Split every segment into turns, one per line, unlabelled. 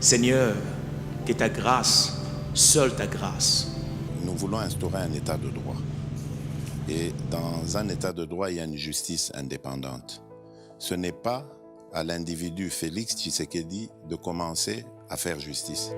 Seigneur, que ta grâce, seule ta grâce.
Nous voulons instaurer un état de droit. Et dans un état de droit, il y a une justice indépendante. Ce n'est pas à l'individu Félix Tshisekedi de commencer à faire justice.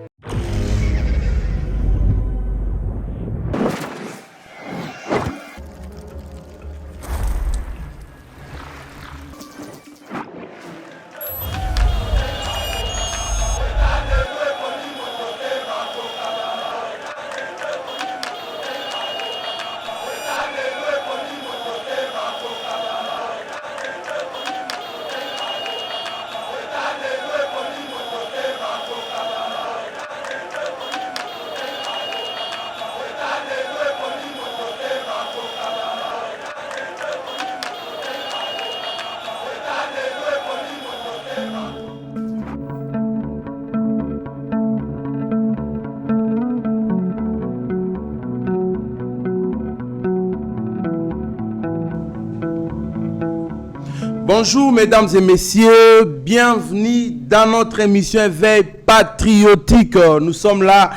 Bonjour mesdames et messieurs, bienvenue dans notre émission Éveil patriotique. Nous sommes là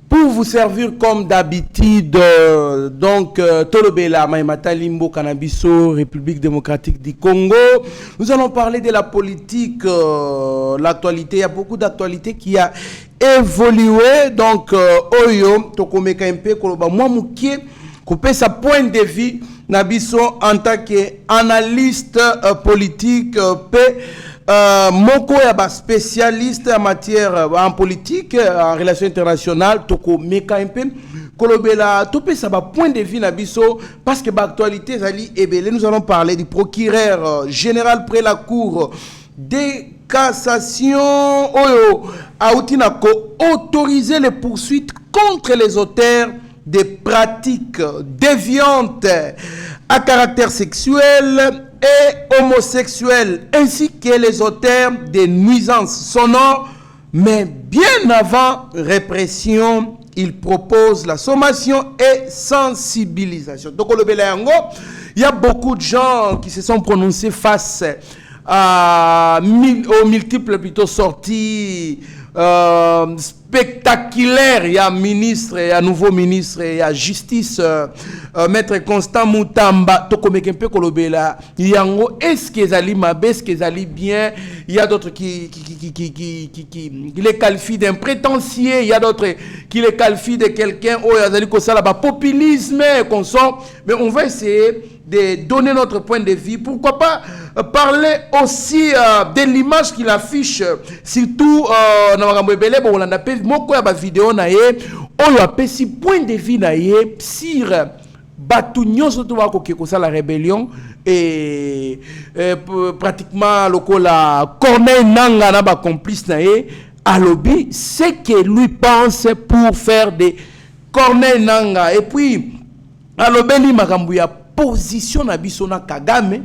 pour vous servir comme d'habitude. Tolobela Maïmata Limbo Canabiso, République démocratique du Congo. Nous allons parler de la politique, l'actualité. Il y a beaucoup d'actualités qui a évolué. Donc, Oyo, Tokomeka MP, Koloba Mouamoukie, couper sa point de vue. Nabiso en tant qu'analyste politique, Moko est spécialiste en matière en politique, en relations internationales, Toko Meka MP, Kolobela, Topé ça va point de vue Nabiso, parce que l'actualité nous allons parler du procureur général près la cour des cassations, a autorisé les poursuites contre les auteurs des pratiques déviantes à caractère sexuel et homosexuel, ainsi que les auteurs des nuisances sonores. Mais bien avant répression, il propose la sommation et sensibilisation. Donc, il y a beaucoup de gens qui se sont prononcés face aux multiples plutôt sorties spectaculaire. Il y a ministre, il y a nouveau ministre, il y a justice, maître Constant Moutamba, Tokomekempe Kolobela, Yango, est-ce qu'ils allaient mabe, est-ce qu'ils allaient bien? Il y a d'autres qui les qualifient d'un prétentieux, il y a d'autres qui les qualifient de quelqu'un, oh, il y a ça là-bas, populisme, mais on va essayer de donner notre point de vue. Pourquoi pas parler aussi de l'image qu'il affiche, surtout dans on a fait moko ya ba vidéo na ye oyo apesi point de vue na ye sur batu nyonso to bako ke la rébellion et pratiquement lokola Corneille Nanga na ba complice na ye alobi c'est que lui pense pour faire des Corneille Nanga et puis alobeli makambu ya position na biso na Kagame,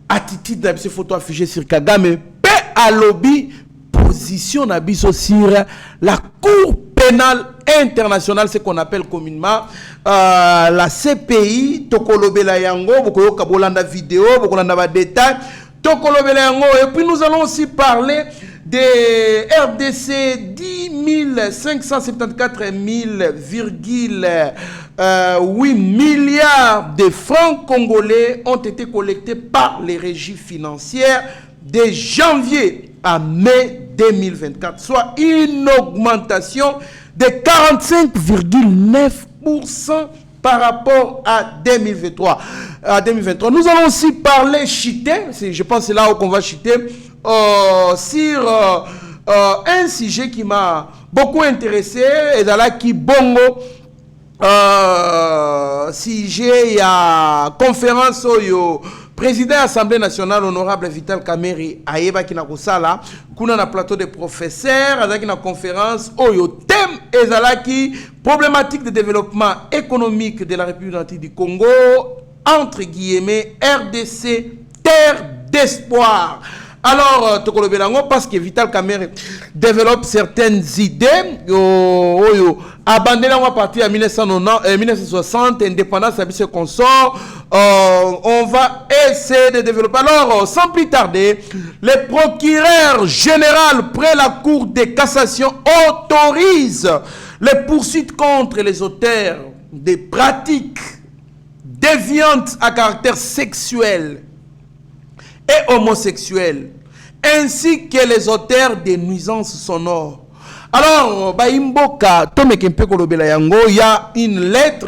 attitude na biso photo affichée sur Kagame, pe alobi position na biso sur la Cour pénale internationale, ce qu'on appelle communément la CPI. Tokolobela yango, bokoyoka bolanda vidéo, bokolanda ba détails, tokolobela yango. Et puis nous allons aussi parler des RDC 10 574 8 milliards de francs congolais ont été collectés par les régies financières de janvier à mai 2024, soit une augmentation de 45,9% par rapport à 2023. Nous allons aussi parler chiter, je pense que c'est là où on va chiter, sur un sujet qui m'a beaucoup intéressé, et dans la qui bongo, sujet, il y a conférence au président de l'Assemblée nationale, honorable Vital Kamerhe, Ayeba qui n'a pas ça là, kuna na plateau de professeurs, avec une conférence, au thème ezalaki problématique de développement économique de la République du Congo, entre guillemets, RDC, terre d'espoir. Alors, parce que Vital Kamerhe développe certaines idées, abandonné à partir de 1960, indépendance à ce consort, on va essayer de développer. Alors, sans plus tarder, le procureur général près la Cour de cassation autorise les poursuites contre les auteurs des pratiques déviantes à caractère sexuel et homosexuels, ainsi que les auteurs des nuisances sonores. Alors, Baimboka, il y a une lettre,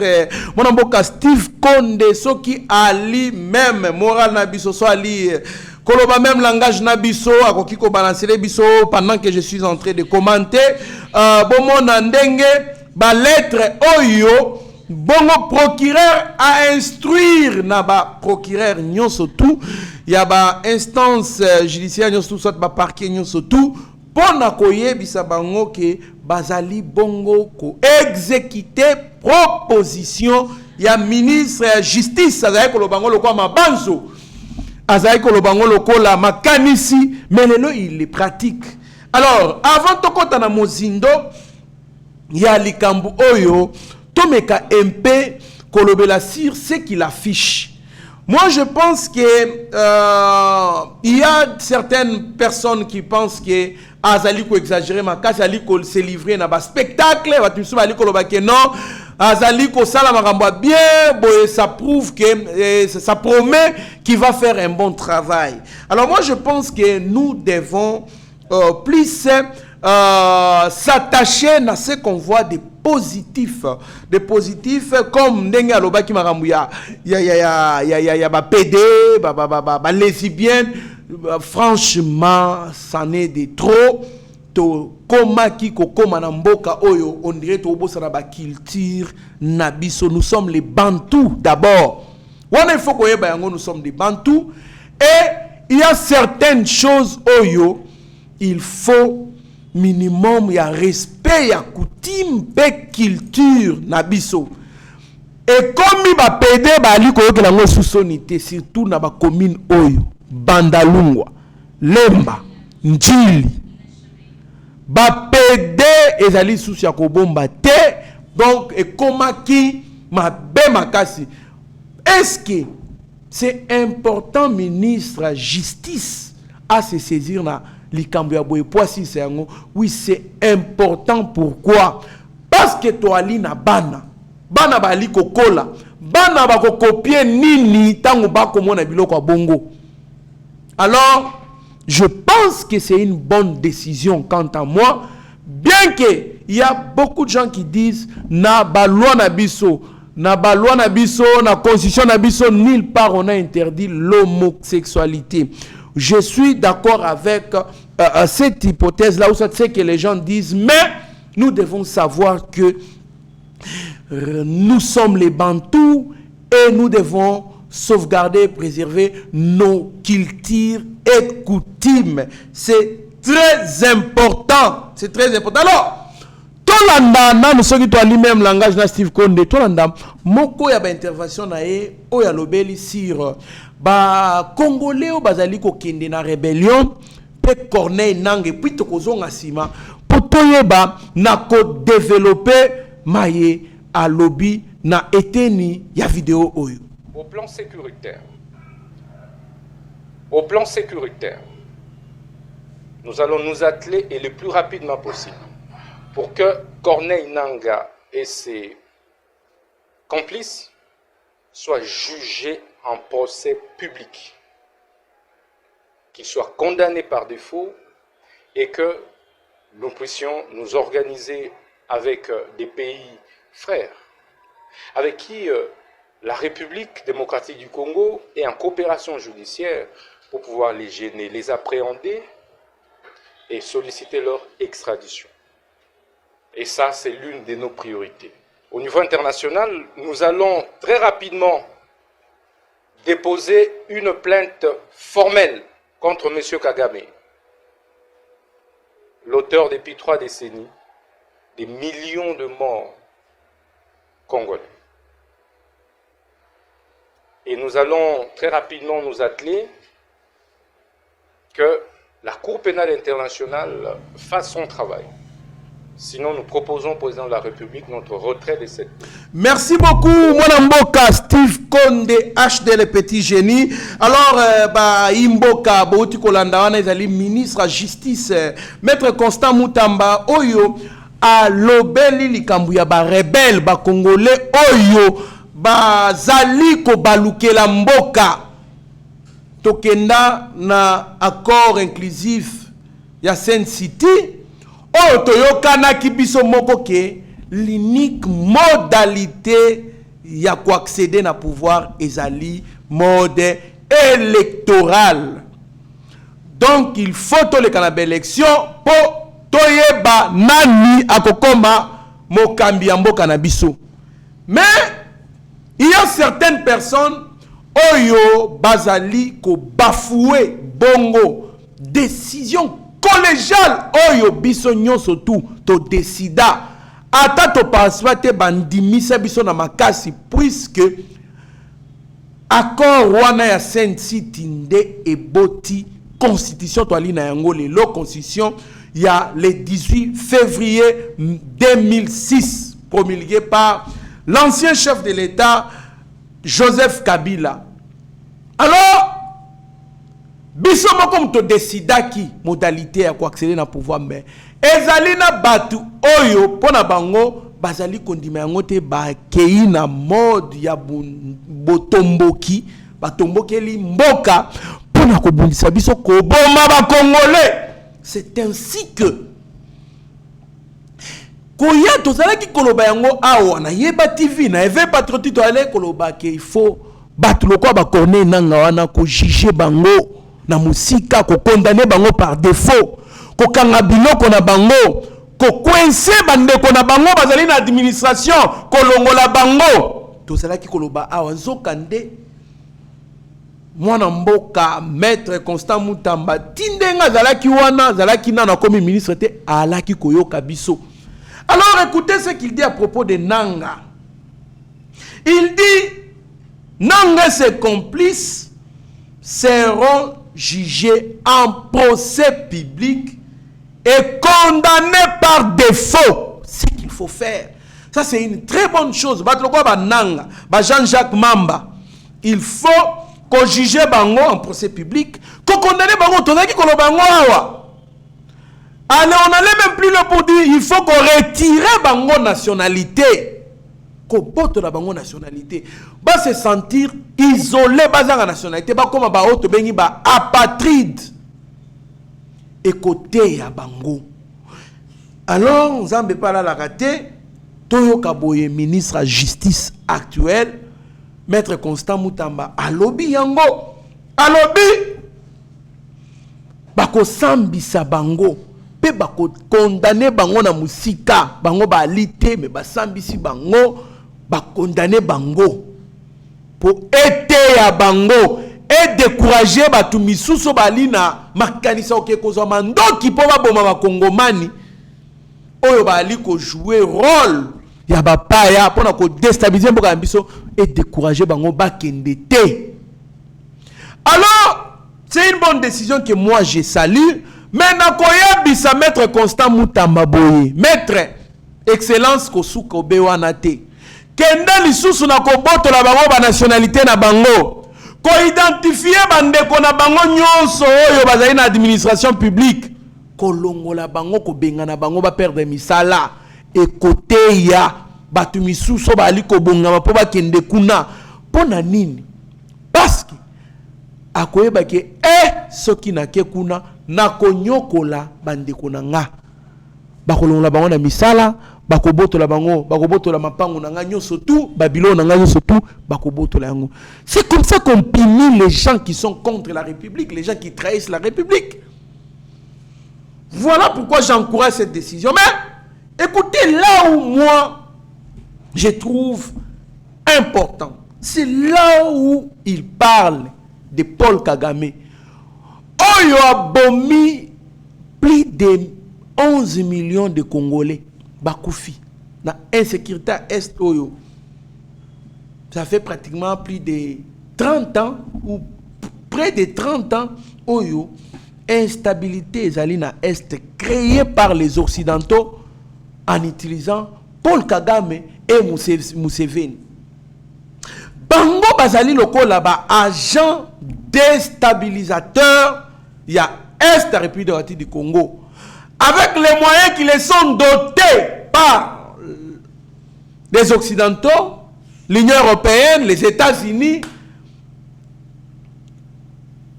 mon amboka Steve Konde, ce qui ali même, moral nabiso, so ali, koloba même langage nabiso, akoki ko balancer biso pendant que je suis en train de commenter, bon nandenge, ba lettre oyo, bongo procureur à instruire na ba procureur nyonso tout, il y a ba instance judiciaire nyonso soit ba parquet nyonso tout. Pona koyebisa bango ke bazali bongo ko exécuter proposition ya ministre ya justice azali ko lobango lokwa mabanzo azali ko lobango lokola makanisi mais lelo il les pratique. Alors avant tokota na mozindo ya likambu oyo tomeka MP kolobela sur ce qu'il affiche. Moi, je pense que il y a certaines personnes qui pensent que Azali ko exagérer ma casse, Azali ko se livrer na ba spectacle, Azali ko lobake non, Azali ko sala makambo bien, boy, ça prouve que ça promet qu'il va faire un bon travail. Alors moi, je pense que nous devons plus s'attacher à ce qu'on voit des positifs comme Ndenga Lobaki Marambuya, ya ba PD, ba lesbienne, franchement, ça n'est de trop. To koma ki ko koma na mboka oyo, on dirait to bossa na ba culture nabiso. Nous sommes les Bantous d'abord. Il faut que nous sommes des Bantous et il y a certaines choses oyo, il faut minimum ya respect ya coutume pe culture na biso et comme ba PD ba li ko yokela ngo susonité surtout na ba commune oyo Bandalungwa Lemba Njili ba PD ezali susi ya ko bomba te donc et comment qui ma be makasi est-ce que c'est important ministre de justice à se saisir na oui, c'est important. Pourquoi? Parce que toi, na bana bali kokola, bana ba copier nini tango ba komona biloko bongo. Alors, je pense que c'est une bonne décision quant à moi, bien que il y a beaucoup de gens qui disent na ba loi na biso, na constitution na biso, nulle part on a interdit l'homosexualité. Je suis d'accord avec cette hypothèse-là, où ça c'est que les gens disent, mais nous devons savoir que nous sommes les Bantous et nous devons sauvegarder, préserver nos cultures et coutumes. C'est très important. C'est très important. Alors, Tolanda, nous sommes tous même langage na Steve Konde. Tolanda, moko ya ba intervention na e o ya lobeli sur ba Congolais o bazali ko kende na rébellion pe Corneille Nangue puis to kozonga sima potoyeba na ko développer maye a lobby na eteni ya vidéo oyo.
Au plan sécuritaire, nous allons nous atteler et le plus rapidement possible pour que Corneille Nangaa et ses complices soient jugés en procès public, qu'ils soient condamnés par défaut et que nous puissions nous organiser avec des pays frères, avec qui la République démocratique du Congo est en coopération judiciaire pour pouvoir les gêner, les appréhender et solliciter leur extradition. Et ça, c'est l'une de nos priorités. Au niveau international, nous allons très rapidement déposer une plainte formelle contre M. Kagame, l'auteur depuis 3 décennies des millions de morts congolais. Et nous allons très rapidement nous atteler que la Cour pénale internationale fasse son travail. Sinon, nous proposons au président de la République notre retrait de cette liste.
Merci beaucoup, mon Mboka, Steve Konde, HD le petit génie. Alors, Imboka, Bouti Kolanda, Ezali, ministre à justice, maître Constant Moutamba, Oyo, à l'obeli likambuya, rebelle, congolais, Oyo, Zali ko balukela Mboka. Tokenda na accord inclusif ya Sen City. Oh, toyokana kibiso moko ke l'unique modalité ya ko accéder na pouvoir ezali mode électoral. Donc il faut to le kanaba élection po toyeba nani akokoma mokambi ya mboka na biso. Mais il y a certaines personnes oyo bazali ko bafouer bongo décision collégial oyo biso nyonso to décida ata to paswate bandimisa biso na makasi puisque accord wana ya Sen City nde eboti constitution to ali na yango lelo constitution ya le 18 février 2006 promulgué par l'ancien chef de l'État Joseph Kabila. Alors biso moko to décida ki modalité ya ko accéder na pouvoir mais ezali na batu oyo pona bango bazali kondima yango te ba kei na mode ya botomboki batombokeli mboka pona ko bundisa biso ko boma ba congolais. C'est ainsi que koya tozala ki koloba yango awa na yeba TV na eve patriotique to ale koloba ke il faut batu lokwa ba corner nanga wana ko juger bango na musika ko condamner bango par défaut ko kanga biloko na bango ko coincer bandeko na bango bazali na administration ko longola bango tozala ki koloba awa nzoka nde mwana mboka maître Constant Moutamba tindenga zalaki wana zalaki na komi ministre te alaki koyoka biso. Alors écoutez ce qu'il dit à propos de Nanga. Il dit Nanga et ses complices seront jugés en procès public et condamnés par défaut. C'est ce qu'il faut faire. Ça c'est une très bonne chose. Nanga, Jean-Jacques Mamba, il faut qu'on juge bango en procès public, qu'on condamne bango tozaki kolo bango awa. Allez, on n'allait même plus là pour dire il faut qu'on retire bango nationalité. Qu'on botte la bango nationalité. Ba se sentir isolé bazanga nationalité, ba comme ba auto bengi ba apatride. Et côté ya bango. Alors, Nzambe pas là la raté, Toyo Kaboye ministre à justice actuel, maître Constant Moutamba alobi yango. Alobi bako sambisa bango. Pe bako condamné bango na musika bango ba alite mais ba sambisi bango ba condamné bango pour aider ya bango et décourager batu misusu bali na makanisa oke kozwa mandoki po ba boma ba kongomani oyo bali ko jouer rôle ya ba paya pona ko déstabiliser mboka biso et décourager bango ba kende te. Alors c'est une bonne décision que moi je salue. Mais nakoya bisa maître Constant Moutamba boye maître excellence kosuka obewana te kenda lisusu na kobotola bango ba nationalité na bango ko identifier bandeko na bango nyonso oyo bazali na administration publique ko longola bango ko bengana bango ba perdre misala et côté ya batu misusu bali ko bongama po ba kende kuna pona nini parce que akoyeba ke soki na ke kuna na konyokola bandeko na nga bakolongola bango na misala bakobotola bango bakobotola mapango na nga nyonso tout Babylone na nga nyonso tout bakobotola yango. C'est comme ça qu'on punit les gens qui sont contre la République, les gens qui trahissent la République. Voilà pourquoi j'encourage cette décision. Mais écoutez, là où moi je trouve important, c'est là où il parle de Paul Kagame. Oyo abomi plus de 11 millions de Congolais bakoufi na insécurité est oyo. Ça fait pratiquement plus de 30 ans ou près de 30 ans oyo instabilité ezali na est créée par les occidentaux en utilisant Paul Kagame et Museveni. Bango bazali lokola ba agent déstabilisateur il y a est la République démocratique du Congo avec les moyens qui les sont dotés par les occidentaux, l'Union européenne, les États-Unis,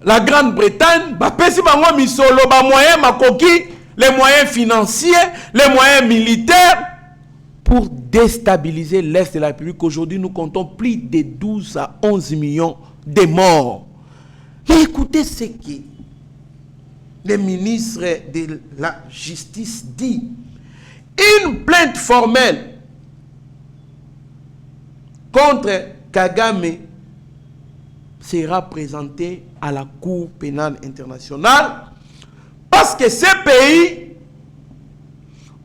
la Grande-Bretagne, bapesi bango misolo ba moyens makoki, les moyens financiers, les moyens militaires pour déstabiliser l'Est de la République. Aujourd'hui, nous comptons plus de 12 à 11 millions de morts. Mais écoutez ce que le ministre de la Justice dit. Une plainte formelle contre Kagame sera présentée à la Cour pénale internationale parce que ces pays,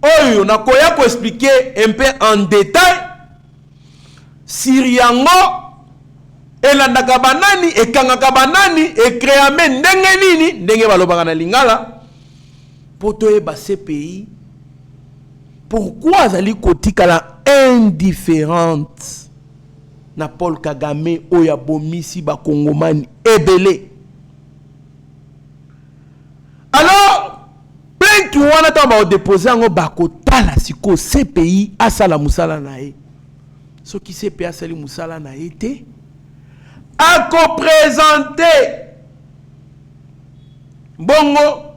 on a qu'à expliquer un peu en détail, Syriango, et la Nakabanani, et Kangakabanani, et Créame, Ndengenini, Ndenge Balobagana Lingala, pour ces pays, pourquoi Zali Kotika la indifférente na Paul Kagame, Oyabomisi, Bakongomani, Ebele. Alors, plein qui wana tamba déposer en bakota la siko ces pays asala musala nae. Ce qui s'est pays asali musala nae te a co-présenté bongo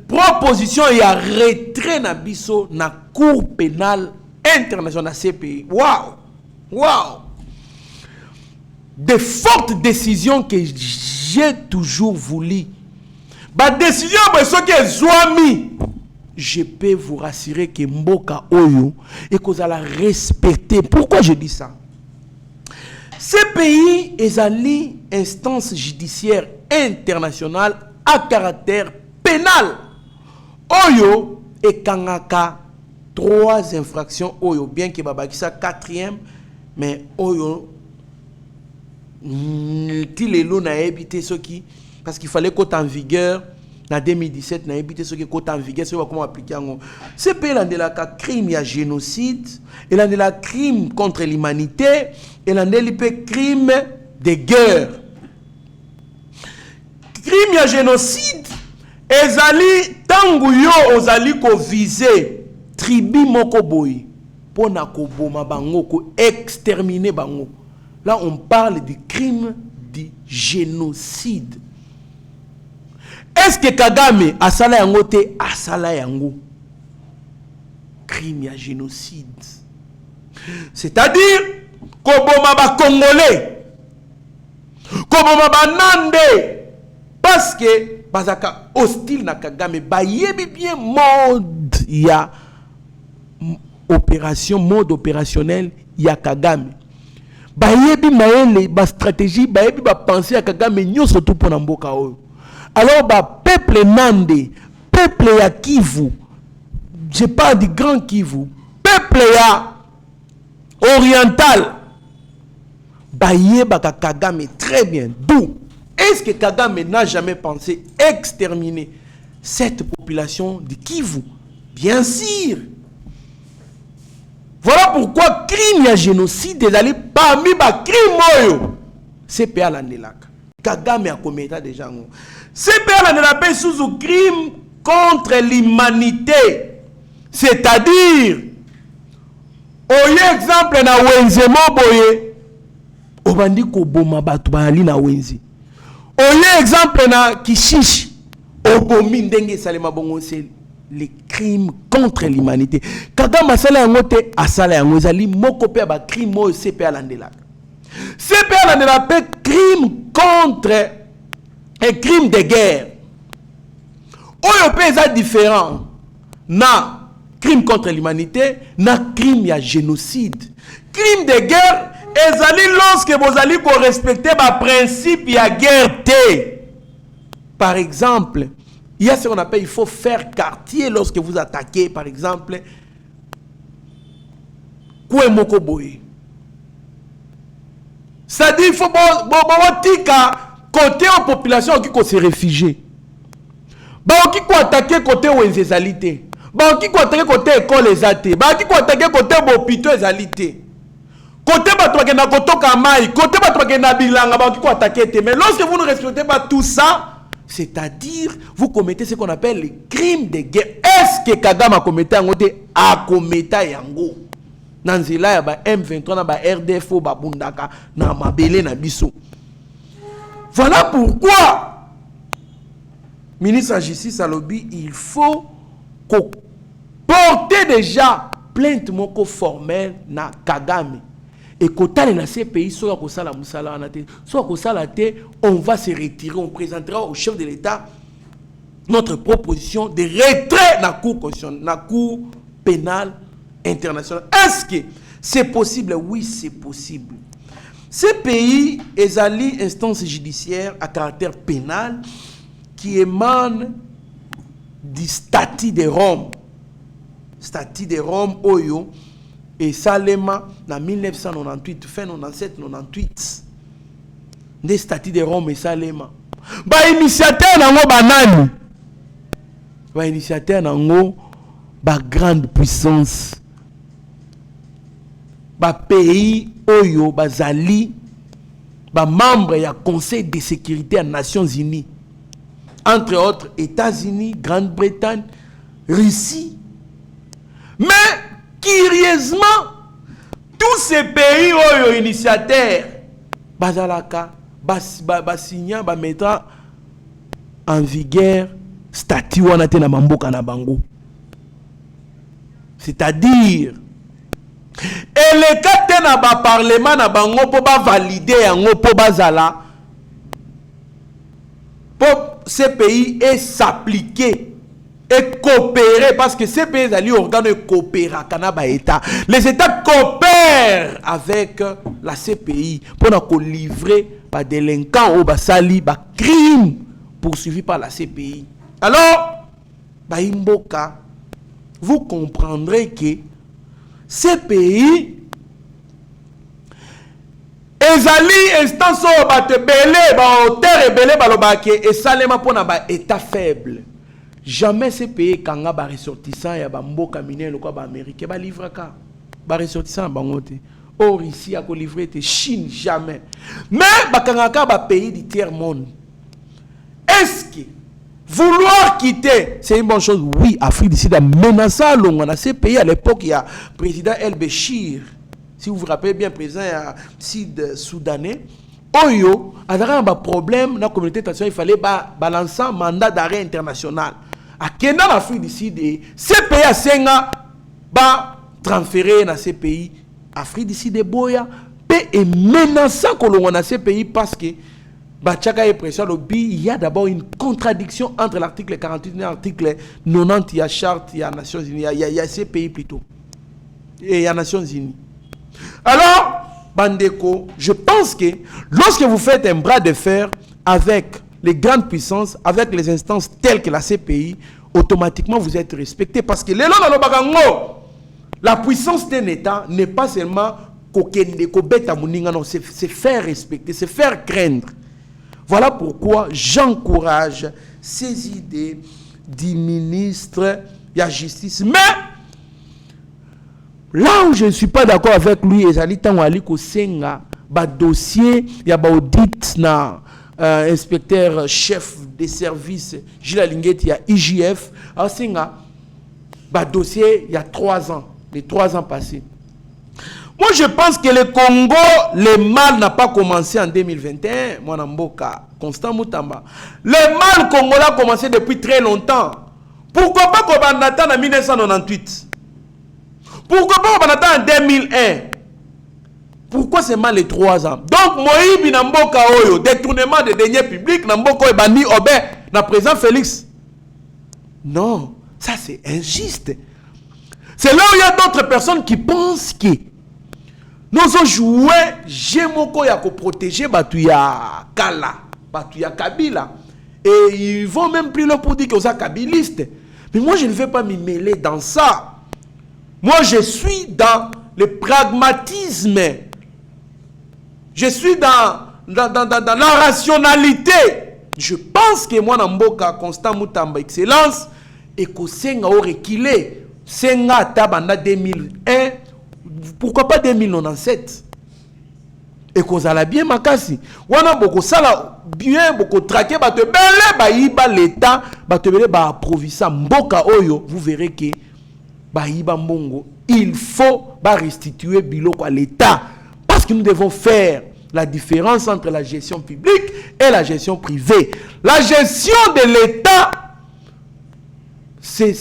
proposition et à retrait na biso na cour pénale internationale CPI. Waouh! Waouh! De fortes décisions que j'ai toujours voulu. Bah décision ce qui est zoami. Je peux vous rassurer que Mboka Oyo et que vous allez respecter. Pourquoi je dis ça? Ces pays est une instance judiciaire internationale à caractère pénal. Oyo et Kangaka 3 infractions Oyo, bien que Babakisa 4e, mais Oyo Tilelo n'a évité ce qui, parce qu'il fallait qu'on en vigueur en 2017 n'a évité ce qui est en vigueur, c'est comment appliquer en ce pays là de la crime, il y a génocide, et là de la crime contre l'humanité, et là de la crime de guerre. Crime, il y a génocide, et zali tangu yo ozali ko viser tribu moko boy pour na ko boma bango ko exterminer bango. Là, on parle du crime du génocide. Est-ce que Kagame a sala yango te a sala yango? Crime ya génocide. C'est-à-dire, koboma ba Congolais, koboma ba Nande, parce que bazaka hostile na Kagame, ba yebi bien mode ya opération, mode opérationnel ya Kagame. Bayebi maele ba stratégie bayebi ba penser à Kagame nyoso tout pour mboka oyo. Alors ba peuple Nande, peuple ya Kivu, je parle du grand Kivu, peuple ya oriental, bayeba Kagame très bien. D'où est-ce que Kagame n'a jamais pensé exterminer cette population de Kivu? Bien sûr. Voilà pourquoi crime et génocide est allé parmi les crimes. C'est PA l'andelak. Kagame a commis déjà. C'est PA l'andelak sous un crime contre l'humanité. C'est-à-dire, au exemple na wenze moboye, obandi ko boma batu bali na wenze. Au exemple na kishishi, obomi ndenge salema bongo c'est les crimes contre l'humanité. Kagame asala yango te asala yango ezali moko pe ba crime o CPA landela. CPA landela pe crime contre un crime de guerre. Oyo pe eza différent na crime contre l'humanité na crime ya génocide. Crime de guerre ezali lorsque vous allez ko respecter ba principe ya guerre te. Par exemple, il y a ce qu'on appelle, il faut faire quartier lorsque vous attaquez, par exemple, Kouemokoboye. C'est-à-dire, il faut tika côté aux populations qui se réfugier. Qui ko attaquer côté wenzezalité. Qui ko attaquer côté école ezate. Qui ko attaquer côté hôpital ezalité. Côté bato na kotoka mai, côté bato na bilanga qui ko attaquer te. Mais lorsque vous ne respectez pas tout ça, c'est-à-dire vous commettez ce qu'on appelle les crimes de guerre. Est-ce que Kagame a commetté un côté a commetté yango? Nanzela ya ba M23 na ba RDFO ba bundaka na mabele na biso. Voilà pourquoi ministre de la Justice à lobby, il faut porter déjà plainte moko formelle na Kagame. Et quand on a ces pays, soit on va se retirer, on présentera au chef de l'État notre proposition de retrait dans la Cour pénale internationale. Est-ce que c'est possible? Oui, c'est possible. Ces pays, ils ont une instance judiciaire à caractère pénal qui émane du statut de Rome. Statut de Rome, Oyo, et Salema, en 1998, fin 97-98. Des statuts de Rome et Salema. Ba initiateur nango banani. Ba initiateur nango ba grande puissance. Ba pays Oyo, ba zali, ba membre ya Conseil de sécurité des Nations Unies. Entre autres, États-Unis, Grande-Bretagne, Russie. Mais, curieusement, tous ces pays ont initiateurs, Bazalaka, Basigna, mettant en vigueur statut wanate na mamboka na bango. C'est-à-dire, et les cas na ba parlement na bango pour ba valider yango pour bazala. Pour ces pays et s'appliquer et coopérer parce que ces pays alliés organes coopèrent à État. Les États coopèrent avec la CPI pour livrer par délinquants ou basali par crimes poursuivis par la CPI. Alors, Baimboka, vous comprendrez que ces pays ezali instance o bate belé ba hauteur belé balobake et salema pona ba état faible. Jamais ces pays kanga ba ressortissant ya ba mboka minene lokwa ba américain ba livraka ba ressortissant bangote. Or ici a ko livrer te Chine jamais. Mais ba kanga ka ba pays du tiers monde. Est-ce que vouloir quitter, c'est une bonne chose? Oui, Afrique du Sud a menacé à ces pays à l'époque, il y a le président El Béchir. Si vous vous rappelez bien, président sud-soudanais, Oyo, avait un problème dans la communauté internationale, il fallait balancer un mandat d'arrêt international. À quel dans l'Afrique du Sud, ces pays à Senga, transférer dans ces pays, Afrique du Sud, et menaçant que l'on a ces pays parce que il y a d'abord une contradiction entre l'article 48 et l'article 90, il y a charte, il y a Nations Unies, il y a ces pays plutôt. Et il y a Nations Unies. Alors, Bandeko, je pense que lorsque vous faites un bras de fer avec les grandes puissances, avec les instances telles que la CPI, automatiquement vous êtes respecté. Parce que la puissance d'un État n'est pas seulement c'est faire respecter, c'est faire craindre. Voilà pourquoi j'encourage ces idées du ministre de la Justice. Mais là où je ne suis pas d'accord avec lui, ezali tango ali ko senga ba dossier ya ba audit na inspecteur chef des services Gilles Lingeti ya IGF a senga ba dossier il y a 3 ans, les 3 ans passés. Moi je pense que le Congo, le mal n'a pas commencé en 2021, Mwana Mboka, Constant Mutamba. Le mal congolais a commencé depuis très longtemps. Pourquoi pas qu'on va attendre en 1998? Pourquoi pas qu'on attend en 2001? Pourquoi seulement les 3 ans? Donc, Moïbi Namboka Oyo, détournement des deniers publics, Namboka Bani Obé, na président Félix. Non, ça c'est injuste. C'est là où il y a d'autres personnes qui pensent que nous avons joué, Jémoko Yako protéger Batouya Kala, Batouya Kabila. Et ils vont même plus loin pour dire que c'est kabiliste. Mais moi je ne vais pas m'y mêler dans ça. Moi, je suis dans le pragmatisme. Je suis dans la rationalité. Je pense que moi, Namboka, Constant Mutamba, excellence, et que Senga au reculé, Senga Tabanda 2001, pourquoi pas 2097? Et que ça l'a bien makasi. Wana boko sala bien boko traquer ba te belé ba yiba l'état, ba te belé ba approvisa mboka oyo, vous verrez que ba yiba mbongo, il faut ba restituer biloko à l'état parce que nous devons faire la différence entre la gestion publique et la gestion privée. La gestion de l'État, c'est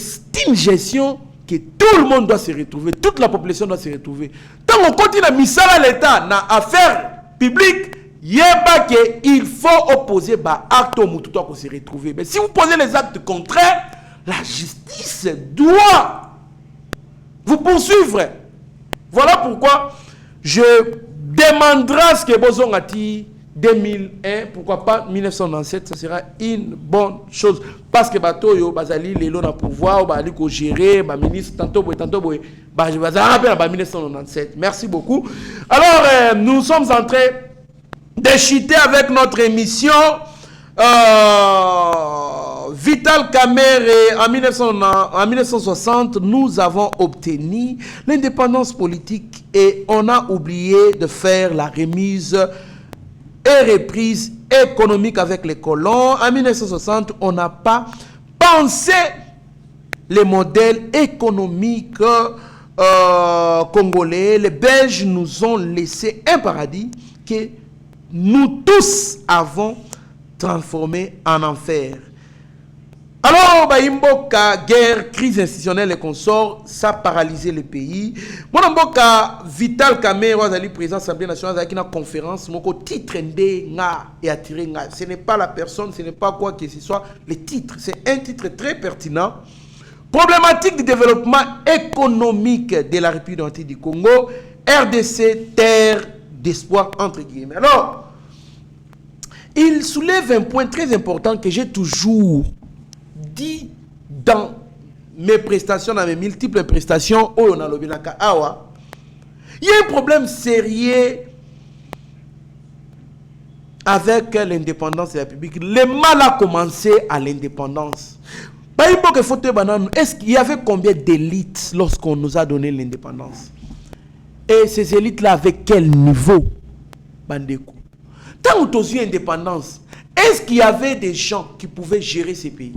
une gestion que tout le monde doit se retrouver, toute la population doit se retrouver. Tant qu'on continue à misala à l'État, dans affaires publiques, il faut opposer bah, acte au moutou pour se retrouver. Mais si vous posez les actes contraires, la justice doit vous poursuivre. Voilà pourquoi je demanderai ce que Bozongati 2001, pourquoi pas 1997, ça sera une bonne chose. Parce que Batoyo, Bazali, les lots à pouvoir, Bazali, qu'on gérer, ministre, tantôt, Bazali, 1997. Merci beaucoup. Alors, nous sommes en train de chuter avec notre émission Vital Kamerhe. En 1960, nous avons obtenu l'indépendance politique et on a oublié de faire la remise et reprise économique avec les colons. En 1960, on n'a pas pensé les modèles économiques congolais. Les Belges nous ont laissé un paradis que nous tous avons transformé en enfer. Alors, Baimboka, guerre, crise institutionnelle et consorts, ça a paralysé le pays. Mon Mboka, Vital Kamerhe, Wazali, président de l'Assemblée nationale, avec une conférence, mon titre et attiré. Ce n'est pas la personne, ce n'est pas quoi que ce soit. Le titre, c'est un titre très pertinent. Problématique du développement économique de la République du Congo, RDC, terre d'espoir, entre guillemets. Alors, il soulève un point très important que j'ai toujours dit dans mes prestations, dans mes multiples prestations, il y a un problème sérieux avec l'indépendance de la République. Le mal a commencé à l'indépendance. Est-ce qu'il y avait combien d'élites lorsqu'on nous a donné l'indépendance? Et ces élites-là, avec quel niveau? Bandeko. Tant que nous avons l'indépendance, est-ce qu'il y avait des gens qui pouvaient gérer ces pays?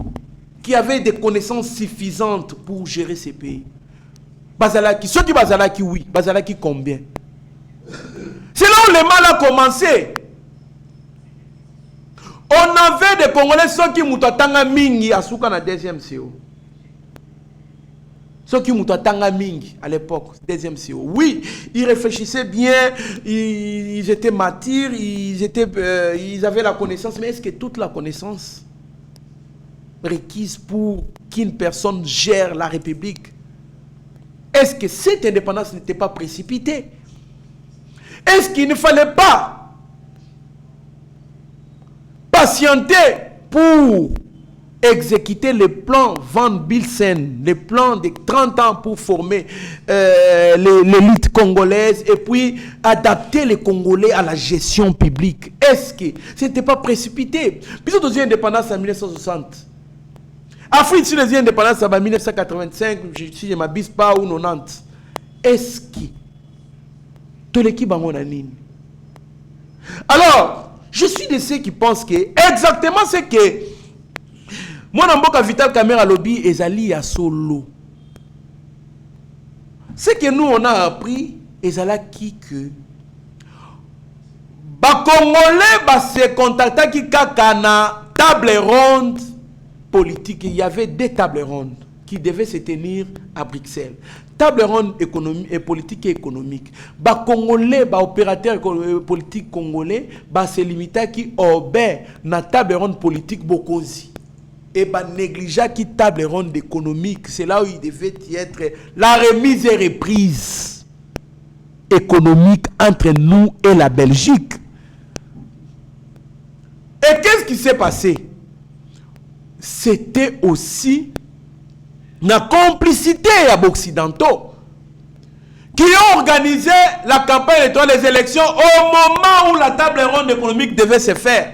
Qui avaient des connaissances suffisantes pour gérer ces pays? Bazalaki, ceux qui Bazalaki, oui. Bazalaki, combien? C'est là où le mal a commencé. On avait des Congolais, ceux qui moutatanga mingi à Souka na deuxième CO. Ceux qui moutatanga mingi à l'époque, deuxième CO. Oui, ils réfléchissaient bien, ils étaient matures, ils avaient la connaissance, mais est-ce que toute la connaissance requise pour qu'une personne gère la République, est-ce que cette indépendance n'était pas précipitée? Est-ce qu'il ne fallait pas patienter pour exécuter le plan Van Bilsen, le plan de 30 ans pour former l'élite congolaise et puis adapter les Congolais à la gestion publique? Est-ce que ce n'était pas précipité? Puis nous avons indépendance en 1960. Afrique, si les indépendances en 1985, si je ne m'abuse pas, ou 90. Est-ce que tout l'équipe a nini? Alors, je suis de ceux qui pensent que exactement ce que mon Mboka Vital Kamerhe lobby ezali ya solo. Ce que nous on a appris ezalaki que ba Congolais ba se contacta ki kaka na table ronde politique. Il y avait des tables rondes qui devaient se tenir à Bruxelles. Table ronde économique et politique et économique. Ba Congolais, ba opérateurs politiques congolais, ba se limita qui obé na table ronde politique bokozi. Et ba négligea qui table ronde économique. C'est là où il devait y être la remise et reprise économique entre nous et la Belgique. Et qu'est-ce qui s'est passé? C'était aussi la complicité à occidentaux qui ont organisé la campagne électorale des élections au moment où la table ronde économique devait se faire.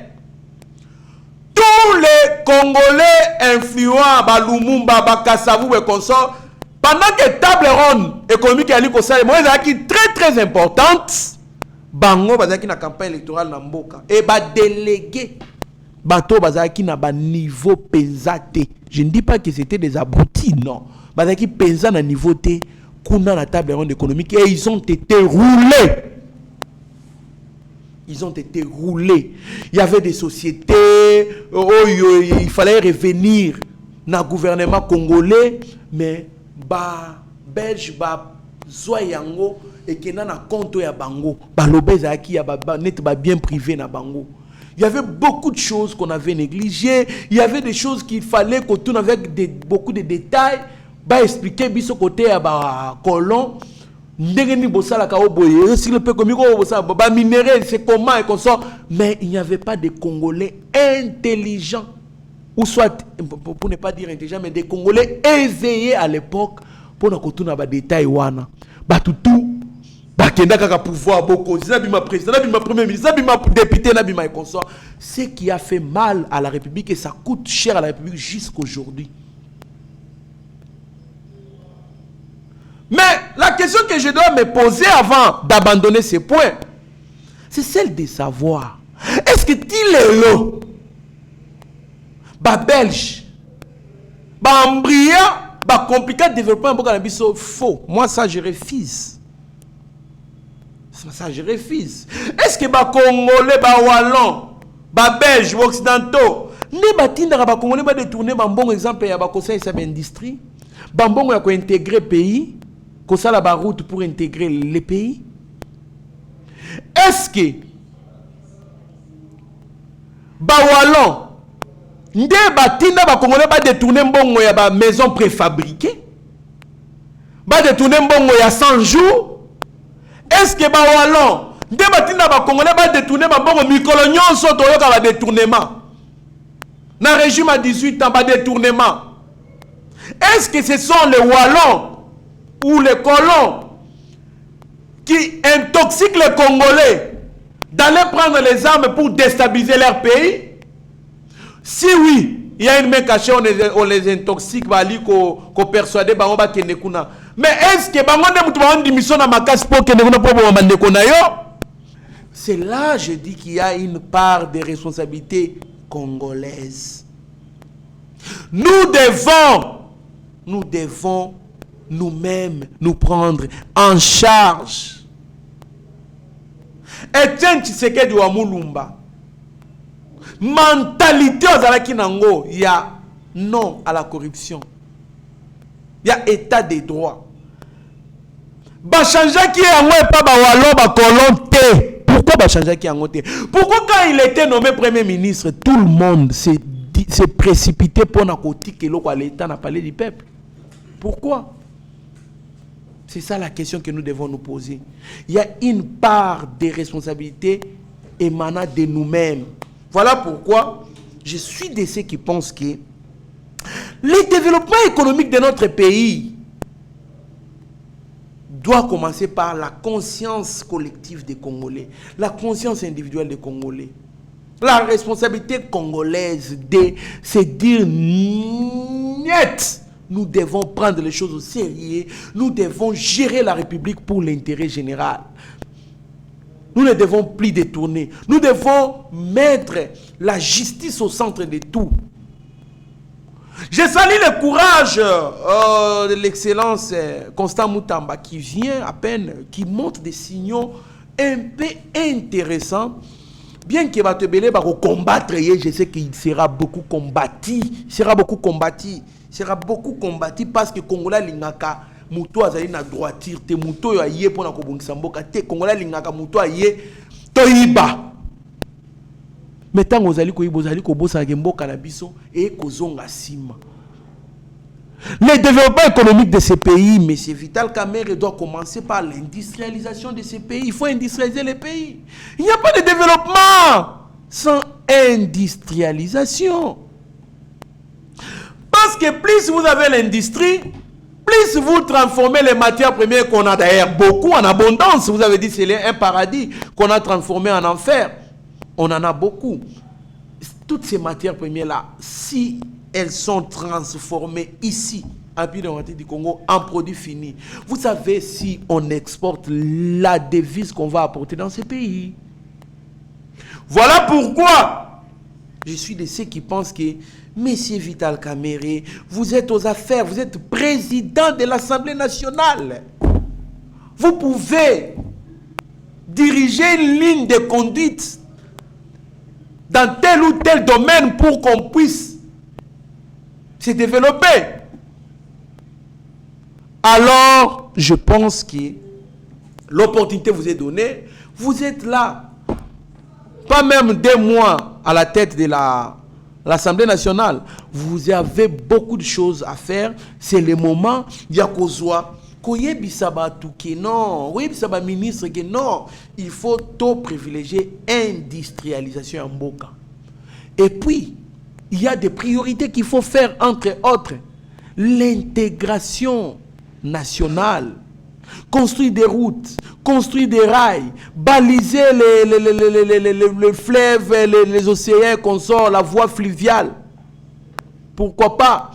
Tous les Congolais influents, Lumumba, Bakassavou et consorts, pendant que table ronde économique est très très importante, bango bazaki na campagne électorale na mboka et ba délégué bato bazaki na ba niveau penzate. Je ne dis pas que c'était des abrutis, non. Bazaki penza na niveau té kuna na table ronde économique et ils ont été roulés. Ils ont été roulés. Il y avait des sociétés où il fallait revenir dans le gouvernement congolais, mais ba belge ba zoyango et qui na compte ya bango ba lobeza ki ya ba net ba bien privé na bango. Il y avait beaucoup de choses qu'on avait négligées, il y avait des choses qu'il fallait qu'on tourne avec beaucoup de détails, ba expliquer biso côté ya ba colon ndengeni bosala ka oboye si le peu comme bosala ba minerai c'est comment et comme ça, mais il n'y avait pas de Congolais intelligents ou soit, pour ne pas dire intelligent, mais des Congolais éveillés à l'époque pour nous continuer à détailler wana. Batutu, bakenda kaka pouvoir beaucoup, ma président, ma premier ministre, ma député, ma consort. Ce qui a fait mal à la République et ça coûte cher à la République jusqu'aujourd'hui. Mais la question que je dois me poser avant d'abandonner ces points, c'est celle de savoir, est-ce que Tilelo, Belge, Ambria, compliqué de développement pour faux. Moi ça je refuse. Ça je refuse. Est-ce que Congolais, Wallon, Belge, Occidentaux, ne batinda Congolais ba détourner bon exemple ya conseil sa industrie, bon ya ko intégrer pays, ko ça la route pour intégrer les pays. Est-ce que Wallon nde batinda ba Congolais ba détourner mbongo ya ba maison préfabriquée, ba détourner mbongo ya 100 jours? Est-ce que Wallon nde batinda ba Congolais ba détourner mbongo mikolo nyonso toyoka ba détournement na régime à 18 ans ba détournement? Est-ce que ce sont les Wallons ou les colons qui intoxiquent les Congolais d'aller prendre les armes pour déstabiliser leur pays? Si oui, il y a une main cachée, on les intoxique, qu'on persuade, mais est-ce que c'est là, je dis qu'il y a une part de responsabilité congolaise. Nous devons nous-mêmes nous prendre en charge. Etienne Tshisekedi wa Mulumba, mentalité aux Alakinango, il y a non à la corruption. Il y a état des droits. Bachanja qui est en pas Bawalo Bakolonté. Pourquoi Bachanja qui est en Pourquoi quand il était nommé Premier ministre, tout le monde s'est précipité pour que l'État n'a parlé du peuple? Pourquoi? C'est ça la question que nous devons nous poser. Il y a une part de responsabilité émanant de nous-mêmes. Voilà pourquoi je suis de ceux qui pensent que le développement économique de notre pays doit commencer par la conscience collective des Congolais, la conscience individuelle des Congolais. La responsabilité congolaise de se dire net. Nous devons prendre les choses au sérieux. Nous devons gérer la République pour l'intérêt général. Nous ne devons plus détourner. Nous devons mettre la justice au centre de tout. Je salue le courage de l'excellence Constant Mutamba qui vient à peine, qui montre des signaux un peu intéressants. Bien qu'il va te belé, combattre, je sais qu'il sera beaucoup combattu. Sera beaucoup combattu parce que Congolais lingaka muto azali na droiture te muto yo aye pona ko bongisa mboka te Congolais lingaka muto aye toyiba. Mais tant ozali ko yibo ozali ko bosa ke mboka na biso et kozonga sima. Le développement économique de ces pays, M. Vital Kamerhe, doit commencer par l'industrialisation de ces pays. Il faut industrialiser les pays. Il n'y a pas de développement sans industrialisation. Parce que plus vous avez l'industrie, plus plus vous transformez les matières premières qu'on a d'ailleurs beaucoup en abondance, vous avez dit c'est un paradis qu'on a transformé en enfer. On en a beaucoup. Toutes ces matières premières-là, si elles sont transformées ici, à du Congo, en produits finis, vous savez si on exporte la devise qu'on va apporter dans ces pays. Voilà pourquoi je suis de ceux qui pensent que Monsieur Vital Kamerhe, vous êtes aux affaires, vous êtes président de l'Assemblée nationale. Vous pouvez diriger une ligne de conduite dans tel ou tel domaine pour qu'on puisse se développer. Alors, je pense que l'opportunité vous est donnée. Vous êtes là, pas même 2 mois à la tête de l'Assemblée nationale. Vous avez beaucoup de choses à faire. C'est le moment. Il y a Kozwa. Non, ministre que non, il faut tout privilégier industrialisation en Mboka. Et puis, il y a des priorités qu'il faut faire, entre autres, l'intégration nationale, construire des routes, construire des rails, baliser les fleuves, les océans, qu'on sort, la voie fluviale. Pourquoi pas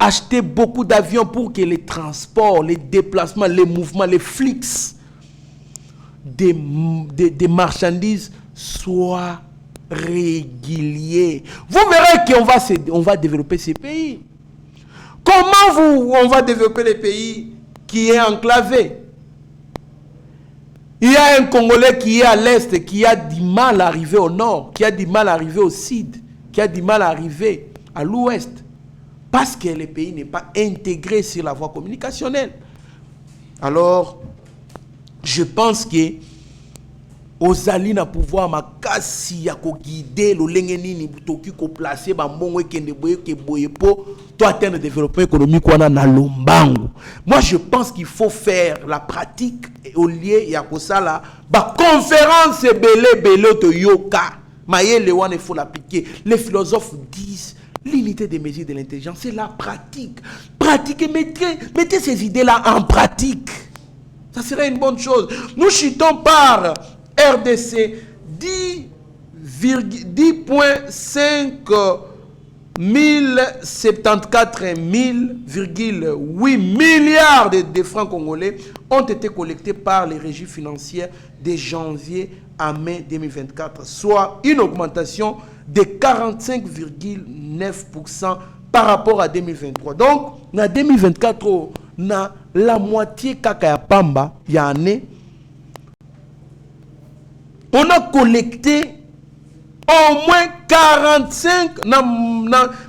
acheter beaucoup d'avions pour que les transports, les déplacements, les mouvements, les flux des marchandises soient réguliers. Vous verrez qu'on va développer ces pays. Comment on va développer les pays qui est enclavé? Il y a un Congolais qui est à l'est, qui a du mal à arriver au nord, qui a du mal à arriver au sud, qui a du mal à arriver à l'ouest. Parce que le pays n'est pas intégré sur la voie communicationnelle. Alors, je pense que aux alliés na pouvoir makasi ya ko guider lo lengeni ni butoki ko placer ba mbongo kende boye ke boye po to atteindre le développement économique wana na lombango. Moi je pense qu'il faut faire la pratique au lieu ya ko sala ba conférence belé to yoka mayele wana il faut l'appliquer. Les philosophes disent l'unité des mesures de l'intelligence, c'est la pratique. Pratiquez, mettez ces idées-là en pratique. Ça serait une bonne chose. Nous chutons par RDC 10,5 074,8 milliards de francs congolais ont été collectés par les régies financières de janvier à mai 2024, soit une augmentation de 45,9% par rapport à 2023. Donc, en 2024, na la moitié kaka ya pamba ya année, on a collecté au moins 45,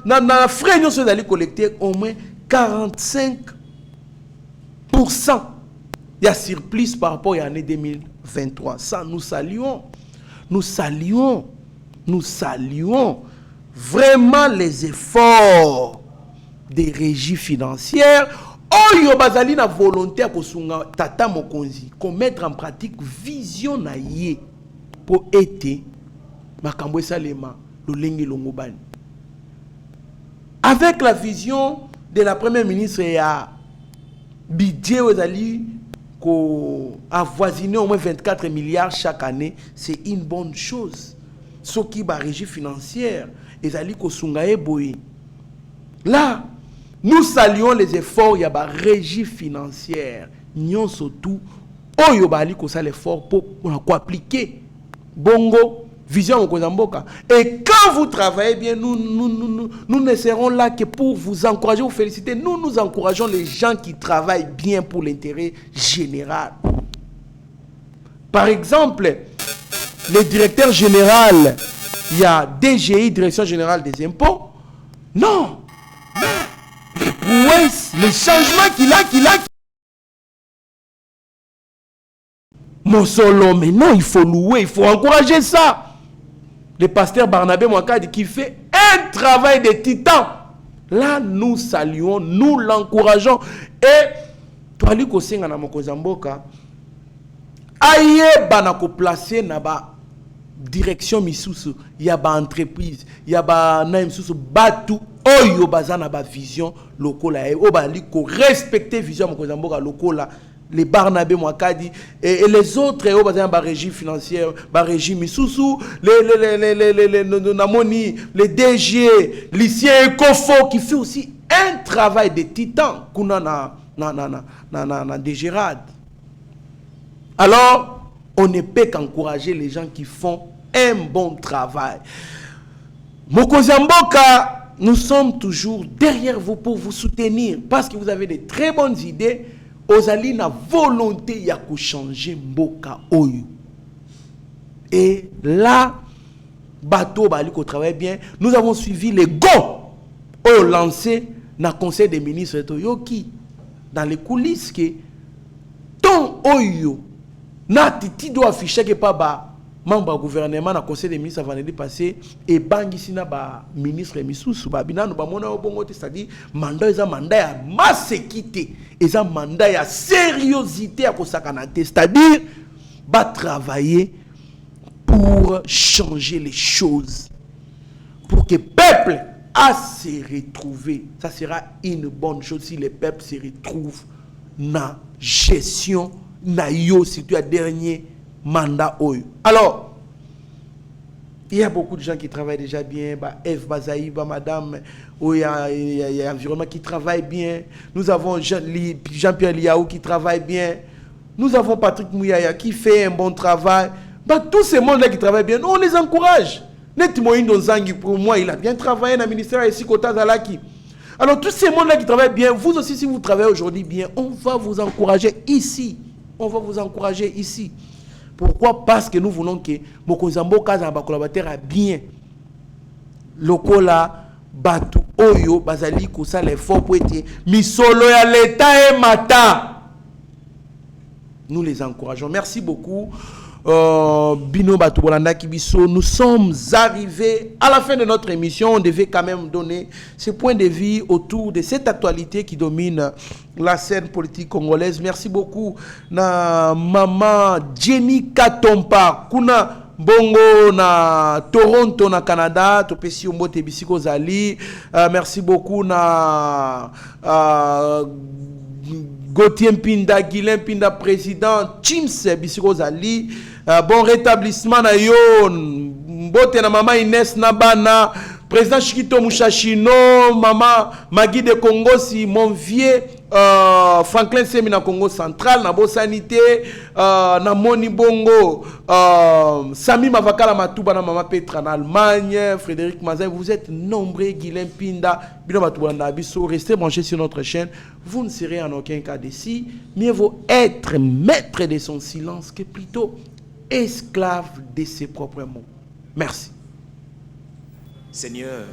na frais nous sommes allés collecter au moins 45% il y a surplus par rapport à l'année 2023. Ça, nous saluons vraiment les efforts des régies financières. Oyo bazali na volonté ko sunga tata mokonzi, ko mettre en pratique vision na ye pour été makambo salema lolenge longobani. Avec la vision de la première ministre ya budget ozali ko avoisiner au moins 24 milliards chaque année, c'est une bonne chose. Ce qui ba régie financière ezali ko sunga eboye. Là, nous saluons les efforts de la régie financière. Nous surtout, oyo bali ko sa l'effort pour appliquer bongo vision au Kozamboka. Et quand vous travaillez bien, nous ne serons là que pour vous encourager, vous féliciter. Nous encourageons les gens qui travaillent bien pour l'intérêt général. Par exemple, le directeur général, il y a DGI, Direction Générale des Impôts. Non. Ouais, le changement qu'il a. Mon solo, mais non, il faut louer, il faut encourager ça. Le pasteur Barnabé Mwakadi qui fait un travail de titan. Là, nous saluons, nous l'encourageons. Et, toi, lui, Kosenga na Mokozamboka, aïe, banako placé na direction misusu, il y a ba entreprise, il y a ba na misusu batu oyo bazana ba vision lokola o bali ko respecter vision mokonzi mboka lokola les Barnabé Mwakadi et les autres au bazana ba régie financière ba régie misusu les DG Lucien Ekofo qui fait aussi un travail de titan kuna na DGRAD. Alors on ne peut qu'encourager les gens qui font un bon travail. Mokonzi mboka, nous sommes toujours derrière vous pour vous soutenir parce que vous avez de très bonnes idées. Ozali na volonté ya ko changer mboka oyo. Et là, bateau bali ko travaille bien. Nous avons suivi les go au lancé dans le conseil des ministres de Yoki dans les coulisses que ton oyo na titi doit afficher que pas ba membre du gouvernement na conseil des ministres avant de passer et bangisi na ba ministre misusu ba binano ba mona obongo te, c'est-à-dire mandat eza mandat ya masekité eza mandat ya sérieuxité à kosakana te, c'est-à-dire ba travailler pour changer les choses pour que le peuple a se retrouver. Ça sera une bonne chose si le peuple se retrouve na gestion na yo surtout à dernier mandat oyo. Alors, il y a beaucoup de gens qui travaillent déjà bien. Eve Bazaï, madame, il y a environnement qui travaille bien. Nous avons Jean-Pierre Liaou qui travaille bien. Nous avons Patrick Mouyaya qui fait un bon travail. Tous ces mondes-là qui travaillent bien, nous on les encourage. Netimoïndo Zangi, pour moi, il a bien travaillé dans le ministère ici, Kota Zalaki. Alors, tous ces mondes-là qui travaillent bien, vous aussi, si vous travaillez aujourd'hui bien, on va vous encourager ici. On va vous encourager ici. Pourquoi? Parce que nous voulons que mokonzi mboka za ba collaborateur bien. Lokola batu oyo bazali ko sala effort pour être misolo ya l'état et mata. Nous les encourageons. Merci beaucoup. Bino Batu Bolanda Kibiso, nous sommes arrivés à la fin de notre émission. On devait quand même donner ce point de vue autour de cette actualité qui domine la scène politique congolaise. Merci beaucoup na maman Jenny Katompa kuna bongo na Toronto na Canada to pesi mbote bisiko zali. Merci beaucoup na Gauthier Mpinda, Guilain Mpinda, président, Chims Bisiko Zali, bon rétablissement na yo, mbote na maman Inès Nabana, président Chikito Mouchachino, maman Magui de Congo, si mon vieux Franklin Semi na Congo central, na Bo Sanité, na Moni Bongo, Sami Mavakala Matouba na maman Petra en Allemagne, Frédéric Mazin, vous êtes nombreux, Guilain Pinda, restez branchés sur notre chaîne, vous ne serez en aucun cas déçus, mieux vaut être maître de son silence que plutôt esclave de ses propres mots. Merci.
Seigneur,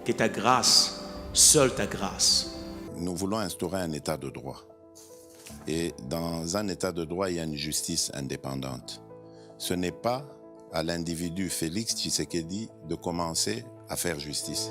que ta grâce, seule ta grâce.
Nous voulons instaurer un état de droit. Et dans un état de droit, il y a une justice indépendante. Ce n'est pas à l'individu Félix Tshisekedi de commencer à faire justice.